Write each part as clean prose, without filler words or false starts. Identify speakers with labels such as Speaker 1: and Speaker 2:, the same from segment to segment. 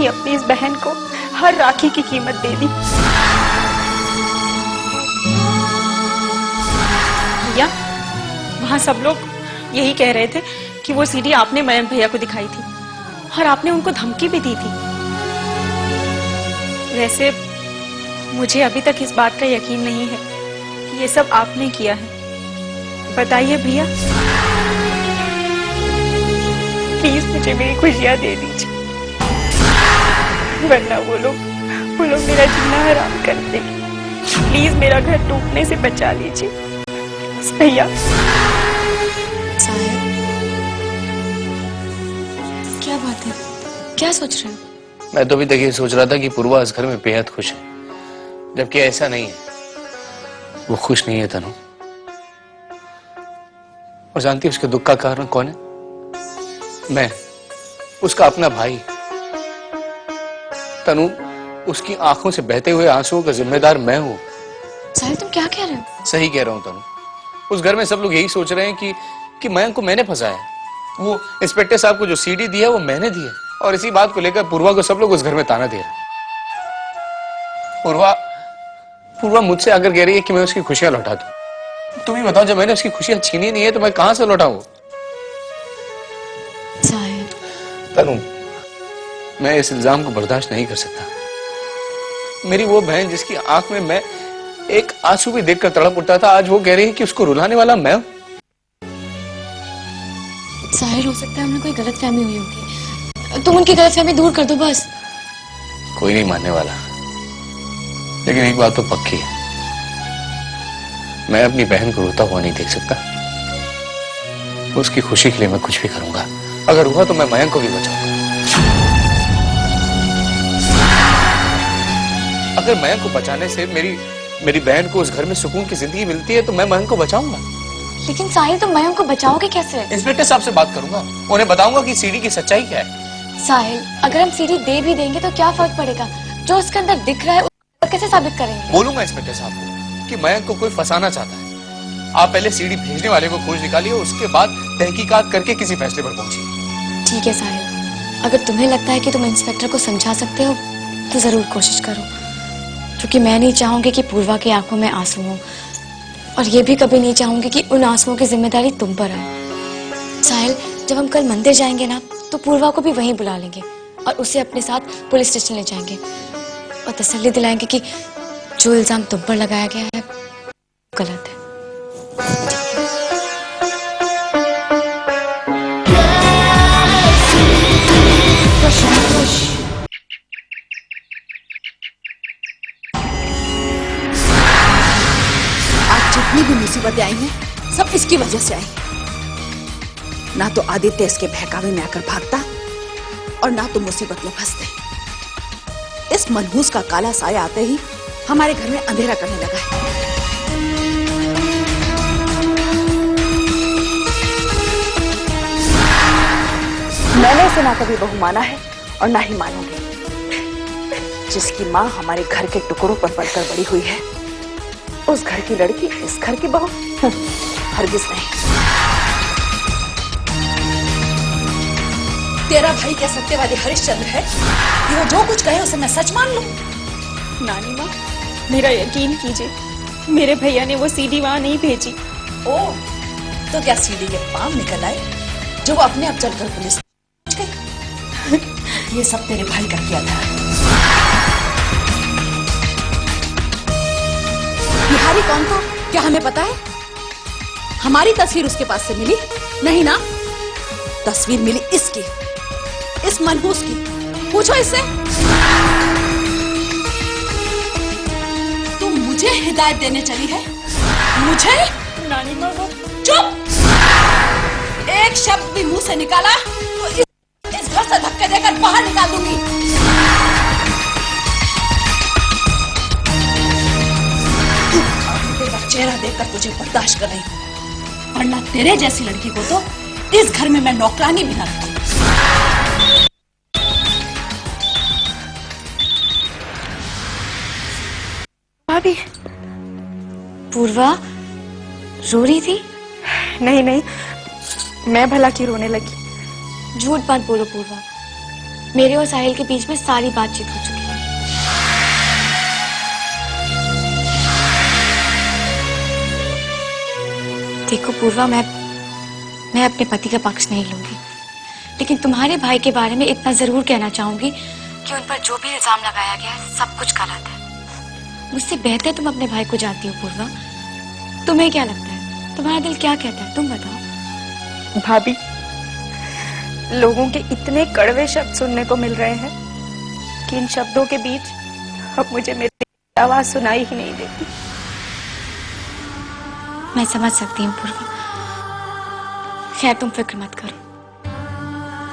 Speaker 1: ही अपनी इस बहन को हर राखी की कीमत दे दी। भैया, वहां सब लोग यही कह रहे थे कि वो सीडी आपने मयंक भैया को दिखाई थी और आपने उनको धमकी भी दी थी। वैसे मुझे अभी तक इस बात का यकीन नहीं है कि ये सब आपने किया है। बताइए भैया, प्लीज मुझे मेरी खुशियां दे दीजिए, वरना वो लोग मेरा जीना हराम कर देंगे। प्लीज मेरा घर टूटने से बचा लीजिए भैया।
Speaker 2: क्या बात है, क्या सोच रहे हो?
Speaker 3: मैं तो अभी तक ये सोच रहा था कि पूर्वा इस घर में बेहद खुश है, जबकि ऐसा नहीं है। वो खुश नहीं है तनु। और जानती है उसके दुख का कारण कौन है? मैं, उसका अपना भाई। तनु, उसकी आंखों से बहते हुए आंसुओं का जिम्मेदार मैं हूं।
Speaker 2: साहिल, तुम क्या कह रहे हो?
Speaker 3: सही कह रहा हूं तनु। उस घर में सब लोग यही सोच रहे हैं कि मयंक को मैंने फंसाया। वो इंस्पेक्टर साहब को जो सीडी दी है वो मैंने दी है, और इसी बात को लेकर पूर्वा को सब लोग उस घर में ताना दे रहे हैं। पूर्वा मुझसे आकर कह रही है कि मैं उसकी खुशियां लौटा दूं। तुम ही बताओ, जब मैंने उसकी खुशियां छीनी नहीं है तो मैं कहां से लौटाऊं?
Speaker 2: साहिल,
Speaker 3: तनु, मैं इस इल्जाम को बर्दाश्त नहीं कर सकता। मेरी वो बहन जिसकी आंख में मैं एक आंसू भी देखकर तड़प उठता था, आज वो कह रही है कि उसको रुलाने वाला मैं हूं।
Speaker 2: साहिल, हो सकता है हमने कोई गलतफहमी हुई होगी। तुम उनकी गलतफहमी दूर कर दो बस।
Speaker 3: कोई नहीं मानने वाला, लेकिन एक बात तो पक्की है, मैं अपनी बहन को रोता हुआ नहीं देख सकता। उसकी खुशी के लिए मैं कुछ भी करूंगा। अगर हुआ तो मैं मयंक को भी बचाऊंगा। अगर मयंक को बचाने से मेरी बहन को उस घर में सुकून की जिंदगी मिलती है तो मैं मयंक को बचाऊंगा।
Speaker 2: लेकिन साहिल, तुम मयंक को बचाओगे कैसे?
Speaker 3: इंस्पेक्टर साहब से बात करूंगा, उन्हें बताऊंगा कि सीडी की सच्चाई क्या है।
Speaker 2: साहिल, अगर हम सीडी दे भी देंगे तो क्या फर्क पड़ेगा? जो उसके अंदर दिख रहा है और कैसे साबित करेंगे?
Speaker 3: बोलूंगा इंस्पेक्टर साहब को कि मयंक को कोई फंसाना चाहता है। आप पहले सीडी भेजने वाले को खोज निकालिए, उसके बाद तहकीकात करके किसी फैसले पर पहुंचिए।
Speaker 2: ठीक है साहिल, अगर तुम्हें लगता है कि तुम इंस्पेक्टर को समझा सकते हो तो जरूर कोशिश करो, क्योंकि मैं नहीं चाहूंगी कि पूर्वा की आंखों में आंसू हो, और ये भी कभी नहीं चाहूंगी कि उन आंसुओं की जिम्मेदारी तुम पर आए। साहिल, जब हम कल मंदिर जाएंगे ना तो पूर्वा को भी वहीं बुला लेंगे और उसे अपने साथ पुलिस स्टेशन ले जाएंगे और तसल्ली दिलाएंगे कि जो इल्जाम तुम पर लगाया गया है गलत है।
Speaker 4: जितनी भी मुसीबतें आई हैं सब इसकी वजह से आई। ना तो आदित्य इसके बहकावे में आकर भागता और ना तो मुसीबत में फंसते। इस मनहूस का काला साया आते ही हमारे घर में अंधेरा करने लगा है। मैंने इसे ना कभी बहू माना है और ना ही मानूंगी। जिसकी माँ हमारे घर के टुकड़ों पर पलकर बड़ी हुई है, उस घर की लड़की इस घर की बहू? हरगिज नहीं। तेरा भाई क्या सत्यवादी हरिश्चंद्र है कि वो जो कुछ कहे उसे मैं सच मान लूं?
Speaker 1: नानी माँ, मेरा यकीन कीजिए, मेरे भैया ने वो सीडी वहां नहीं भेजी।
Speaker 4: ओ, तो क्या सीडी के पाम निकल आए जो वो अपने आप चलकर पुलिस पहुंच गई? ये सब तेरे भाई का किया था। बिहारी कौन था क्या हमें पता है? हमारी तस्वीर उसके पास से मिली नहीं ना? तस्वीर मिली इसकी, इस मनहूस की। पूछो इससे। तुम मुझे हिदायत देने चली है? मुझे?
Speaker 1: नानी माँ,
Speaker 4: चुप! एक शब्द भी मुंह से निकाला तो इस घर से धक्के देकर बाहर निकाल दूंगी। चेहरा देखकर तुझे बर्दाश्त कर रही हूँ, वरना तेरे जैसी लड़की को तो इस घर में मैं नौकरानी भी ना रखूं।
Speaker 1: भाभी,
Speaker 2: पूर्वा रो रही थी?
Speaker 1: नहीं, मैं भला क्यों रोने लगी?
Speaker 2: झूठ मत बोलो पूर्वा, मेरे और साहिल के बीच में सारी बातचीत हो चुकी है। देखो पूर्वा, मैं अपने पति का पक्ष नहीं लूंगी, लेकिन तुम्हारे भाई के बारे में इतना जरूर कहना चाहूंगी कि उन पर जो भी इल्जाम लगाया गया है सब कुछ गलत है। मुझसे बेहतर तुम अपने भाई को जानती हो पूर्वा। तुम्हें क्या लगता है, तुम्हारा दिल क्या कहता है, तुम बताओ।
Speaker 1: भाभी, लोगों के इतने कड़वे शब्द सुनने को मिल रहे हैं कि इन शब्दों के बीच अब मुझे मेरी आवाज सुनाई ही नहीं देती।
Speaker 2: मैं समझ सकती हूँ पूर्वा। खैर तुम फिक्र मत करो,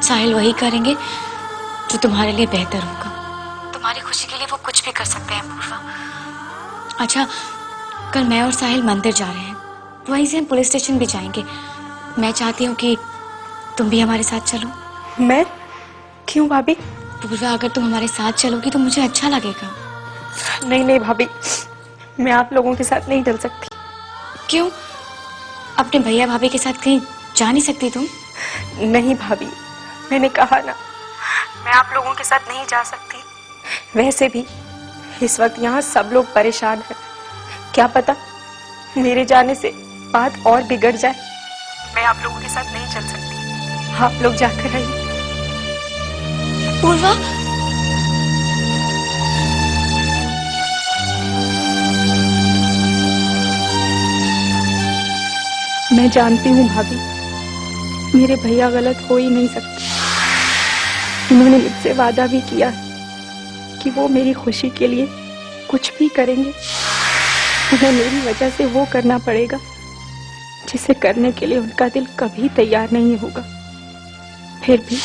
Speaker 2: साहिल वही करेंगे जो तुम्हारे लिए बेहतर होगा। तुम्हारी खुशी के लिए वो कुछ भी कर सकते हैं पूर्वा। अच्छा, कल मैं और साहिल मंदिर जा रहे हैं, वहीं से हम पुलिस स्टेशन भी जाएंगे। मैं चाहती हूँ कि तुम भी हमारे साथ चलो।
Speaker 1: मैं? क्यों भाभी?
Speaker 2: पूर्वा, अगर तुम हमारे साथ चलोगी तो मुझे अच्छा लगेगा।
Speaker 1: नहीं नहीं भाभी, मैं आप लोगों के साथ नहीं चल सकती।
Speaker 2: क्यों? अपने भैया भाभी के साथ कहीं जा नहीं सकती तुम?
Speaker 1: नहीं भाभी, मैंने कहा ना, मैं आप लोगों के साथ नहीं जा सकती। वैसे भी इस वक्त यहाँ सब लोग परेशान हैं। क्या पता मेरे जाने से बात और बिगड़ जाए। मैं आप लोगों के साथ नहीं चल सकती। आप लोग जाकर आइए।
Speaker 2: पूर्वा,
Speaker 1: मैं जानती हूँ भाभी, मेरे भैया गलत हो ही नहीं सकते। उन्होंने मुझसे वादा भी किया कि वो मेरी खुशी के लिए कुछ भी करेंगे। उन्हें मेरी वजह से वो करना पड़ेगा जिसे करने के लिए उनका दिल कभी तैयार नहीं होगा। फिर भी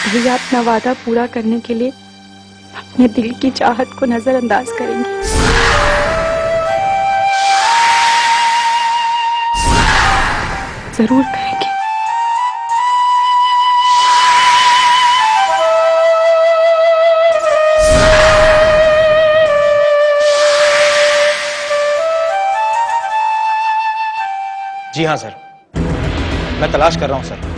Speaker 1: भैया अपना वादा पूरा करने के लिए अपने दिल की चाहत को नजरअंदाज करेंगे। जरूर करेंगे।
Speaker 5: जी हाँ सर, मैं तलाश कर रहा हूं सर।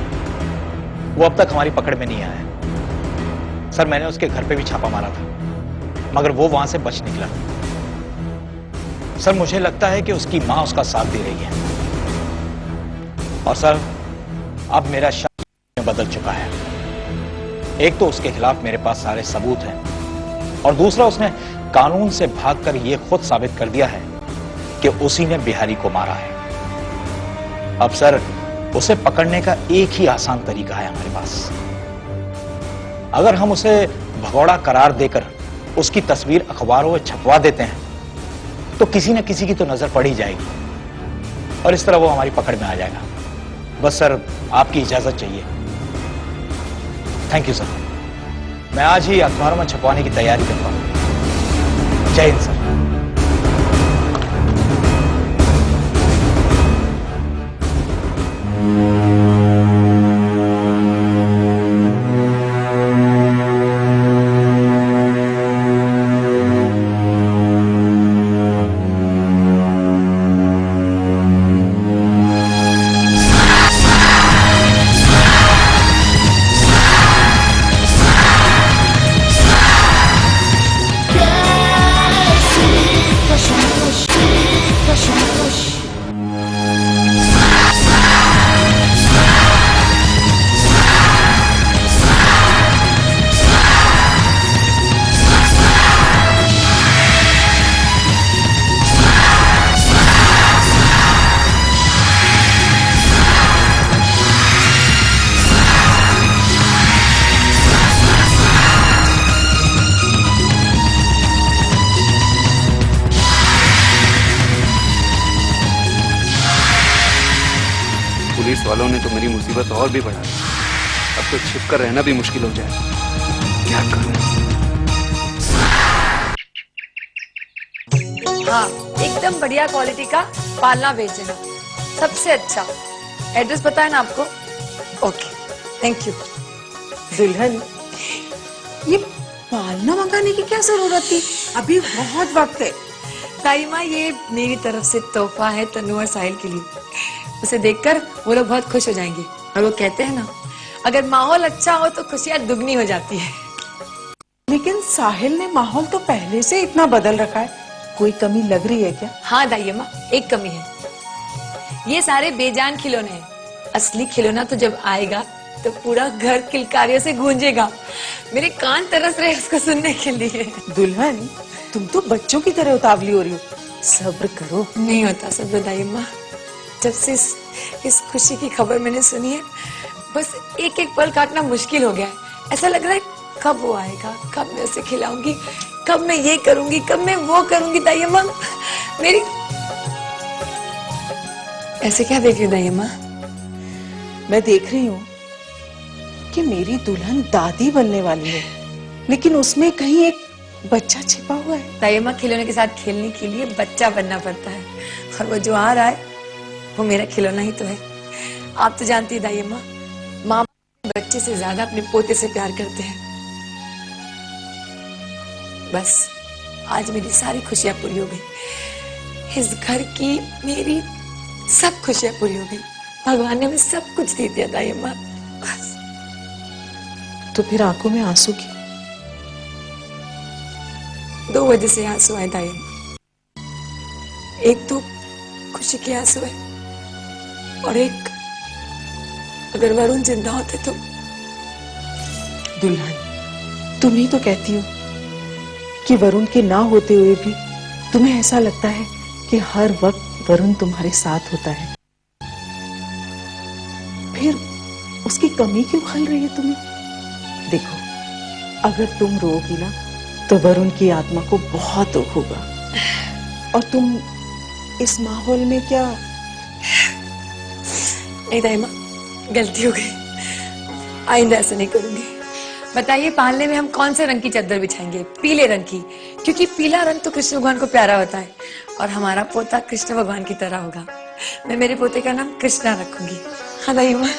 Speaker 5: वो अब तक हमारी पकड़ में नहीं आया है। सर, मैंने उसके घर पे भी छापा मारा था, मगर वो वहां से बच निकला। सर, मुझे लगता है कि उसकी मां उसका साथ दे रही है। और सर, अब मेरा शक में बदल चुका है। एक तो उसके खिलाफ मेरे पास सारे सबूत हैं, और दूसरा उसने कानून से भागकर यह खुद साबित कर दिया है कि उसी ने बिहारी को मारा है। अब सर, उसे पकड़ने का एक ही आसान तरीका है हमारे पास। अगर हम उसे भगोड़ा करार देकर उसकी तस्वीर अखबारों में छपवा देते हैं तो किसी न किसी की तो नजर पड़ ही जाएगी, और इस तरह वो हमारी पकड़ में आ जाएगा। बस सर, आपकी इजाजत चाहिए। Thank you sir. मैं आज ही अखबारों में छपवाने की तैयारी करता हूं। जय हिंद सर।
Speaker 6: पुलिस वालों ने तो मेरी मुसीबत और भी बढ़ा दी। अब तो छिपकर रहना भी मुश्किल हो जाए। क्या करूं?
Speaker 7: हाँ, एकदम बढ़िया क्वालिटी का पालना भेज देना, सबसे अच्छा। एड्रेस पता है ना आपको? Okay, thank you.
Speaker 4: दुल्हन, ये पालना मंगाने की क्या जरूरत थी? अभी बहुत वक्त है।
Speaker 7: ताईमा, ये मेरी तरफ से तोहफा है तन्नू और साहिल के लिए। उसे देखकर वो लोग बहुत खुश हो जाएंगे। और वो कहते हैं ना, अगर माहौल अच्छा हो तो खुशियां दुगनी हो जाती है।
Speaker 8: लेकिन साहिल ने माहौल तो पहले से इतना बदल रखा है, कोई कमी लग रही है क्या?
Speaker 7: हाँ दाई अम्मा, एक कमी है। ये सारे बेजान खिलौने हैं, असली खिलौना तो जब आएगा तो पूरा घर किलकारियों से गूंजेगा। मेरे कान तरस रहे उसको सुनने के लिए।
Speaker 8: दुल्हन, तुम तो बच्चों की तरह उतावली हो रही हो, सब्र करो।
Speaker 7: नहीं होता सब्र दाई अम्मा। जब से इस खुशी की खबर मैंने सुनी है, बस एक एक पल काटना मुश्किल हो गया है। ऐसा लग रहा है कब वो आएगा, कब मैं उसे खिलाऊंगी, कब मैं ये करूंगी, कब मैं वो करूंगी। दाई अम्मा मेरी ऐसे क्या देख रही हो दाई अम्मा?
Speaker 8: मैं देख रही हूँ कि मेरी दुल्हन दादी बनने वाली है, लेकिन उसमें कहीं एक बच्चा छिपा हुआ है।
Speaker 7: दाई अम्मा, खिलौने के साथ खेलने के लिए बच्चा बनना पड़ता है, और वो जो आ रहा है वो मेरा खिलौना ही तो है। आप तो जानती है दाई अम्मा, माँ बच्चे से ज्यादा अपने पोते से प्यार करते हैं। बस आज मेरी सारी खुशियां पूरी हो गई। इस घर की मेरी सब खुशियां पूरी हो गई। भगवान ने हमें सब कुछ दे दिया दाई अम्मा। बस
Speaker 8: तो फिर आंखों में आंसू क्यों?
Speaker 7: दो वजह से आंसू आए दाई अम्मा। एक तो खुशी के आंसू है, और एक अगर वरुण जिंदा होते तो।
Speaker 8: दुल्हन, तुम ही तो कहती हो कि वरुण के ना होते हुए भी तुम्हें ऐसा लगता है कि हर वक्त वरुण तुम्हारे साथ होता है। फिर उसकी कमी क्यों खल रही है तुम्हें? देखो, अगर तुम रोगी ना तो वरुण की आत्मा को बहुत दुख होगा, और तुम इस माहौल में क्या।
Speaker 7: नहीं दाई माँ, गलती हो गई, आइंदा ऐसा नहीं करूंगी। बताइए, पालने में हम कौन से रंग की चादर बिछाएंगे? पीले रंग की, क्योंकि पीला रंग तो कृष्ण भगवान को प्यारा होता है, और हमारा पोता कृष्ण भगवान की तरह होगा। मैं मेरे पोते का नाम कृष्णा रखूंगी। हाँ दाई माँ।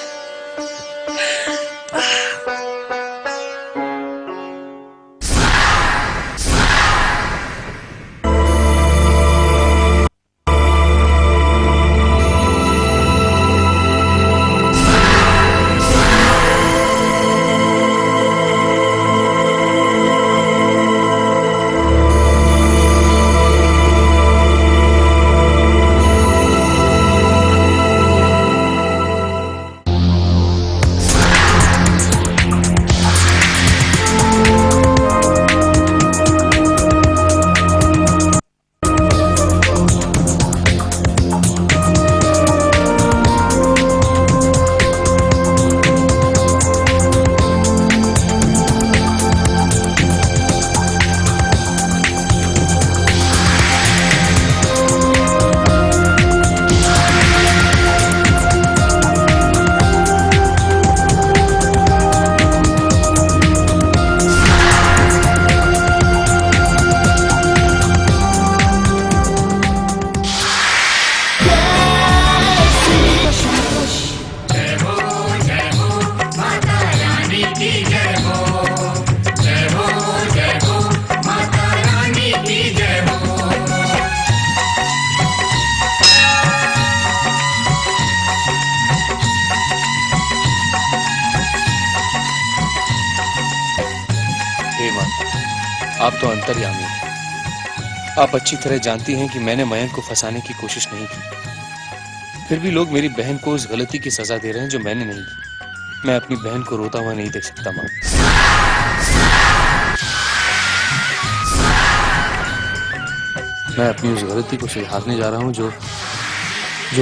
Speaker 3: आप तो अंतर्यामी हैं। आप अच्छी तरह जानती हैं कि मैंने मयंक को फंसाने की कोशिश नहीं की, फिर भी लोग मेरी बहन को उस गलती की सजा दे रहे हैं जो मैंने नहीं की। मैं अपनी बहन को रोता हुआ नहीं देख सकता माँ। मैं अपनी उस गलती को सुधारने जा रहा हूँ जो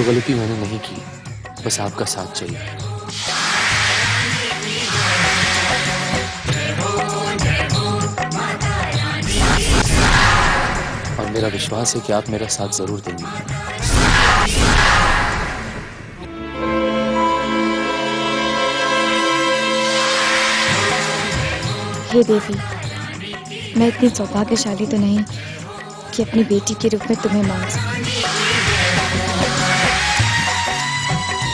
Speaker 3: गलती मैंने नहीं की। बस आपका साथ चाहिए। और मेरा विश्वास है कि आप मेरा साथ जरूर देंगे।
Speaker 2: हे देवी, मैं इतनी सौभाग्यशाली तो नहीं कि अपनी बेटी के रूप में तुम्हें मान सकूं।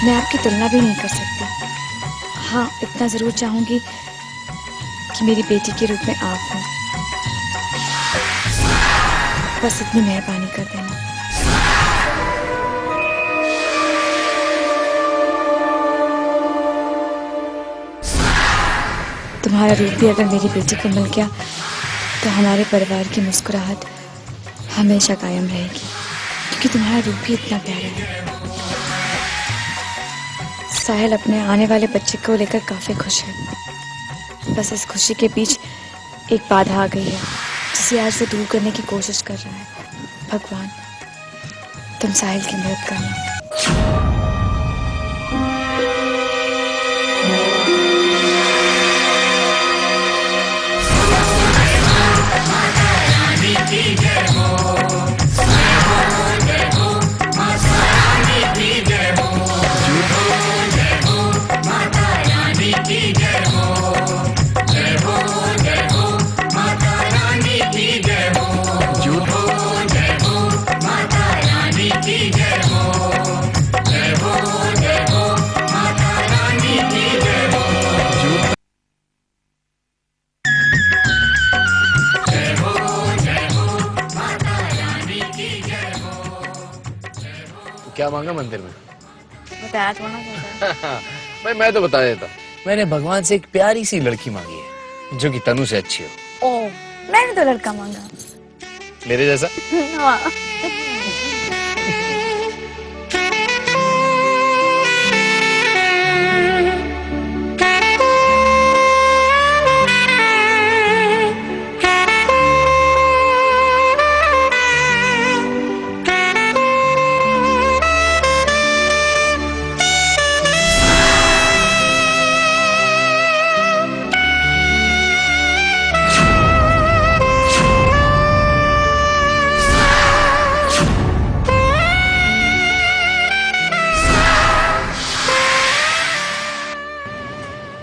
Speaker 2: मैं आपकी तुलना भी नहीं कर सकती। हाँ, इतना जरूर चाहूंगी कि मेरी बेटी के रूप में आप हो। बस इतनी मेहरबानी कर देना। तुम्हारा रूप भी अगर मेरी बेटी को मिल गया तो हमारे परिवार की मुस्कुराहट हमेशा कायम रहेगी, क्योंकि तुम्हारा रूप भी इतना प्यारा है। साहिल अपने आने वाले बच्चे को लेकर काफी खुश है। बस इस खुशी के बीच एक बाधा आ गई है, जिसे आज वो दूर करने की कोशिश कर रहा है। भगवान, तुम साहिल की मदद करना।
Speaker 3: क्या मांगा मंदिर में?
Speaker 2: बताया थोड़ा ना।
Speaker 3: भाई मैं तो बता देता, मैंने भगवान से एक प्यारी सी लड़की मांगी है जो कि तनु से अच्छी हो।
Speaker 2: ओ, मैंने तो लड़का मांगा।
Speaker 3: मेरे जैसा?
Speaker 2: हाँ।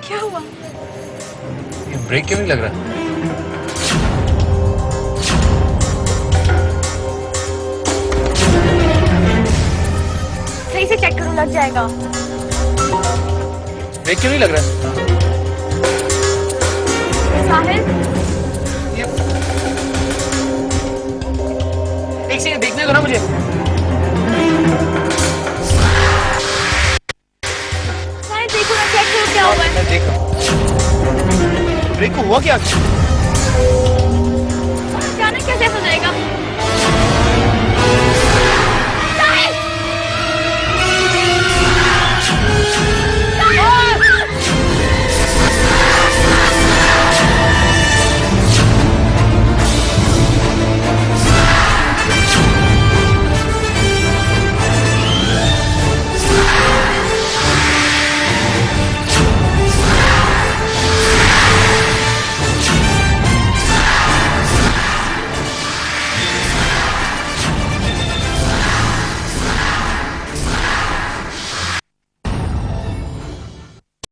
Speaker 2: क्या हुआ?
Speaker 3: ये ब्रेक क्यों नहीं लग रहा?
Speaker 2: सही से चेक करो, लग जाएगा।
Speaker 3: ब्रेक क्यों नहीं लग रहा?
Speaker 2: साहिल,
Speaker 3: एक सेकंड देखने दो ना मुझे।
Speaker 2: साहिल देखो ना, चेक करो क्या हुआ है।
Speaker 3: मैं देख रहा हूँ। ब्रेक को हुआ क्या?
Speaker 2: जाने कैसे हो जाएगा?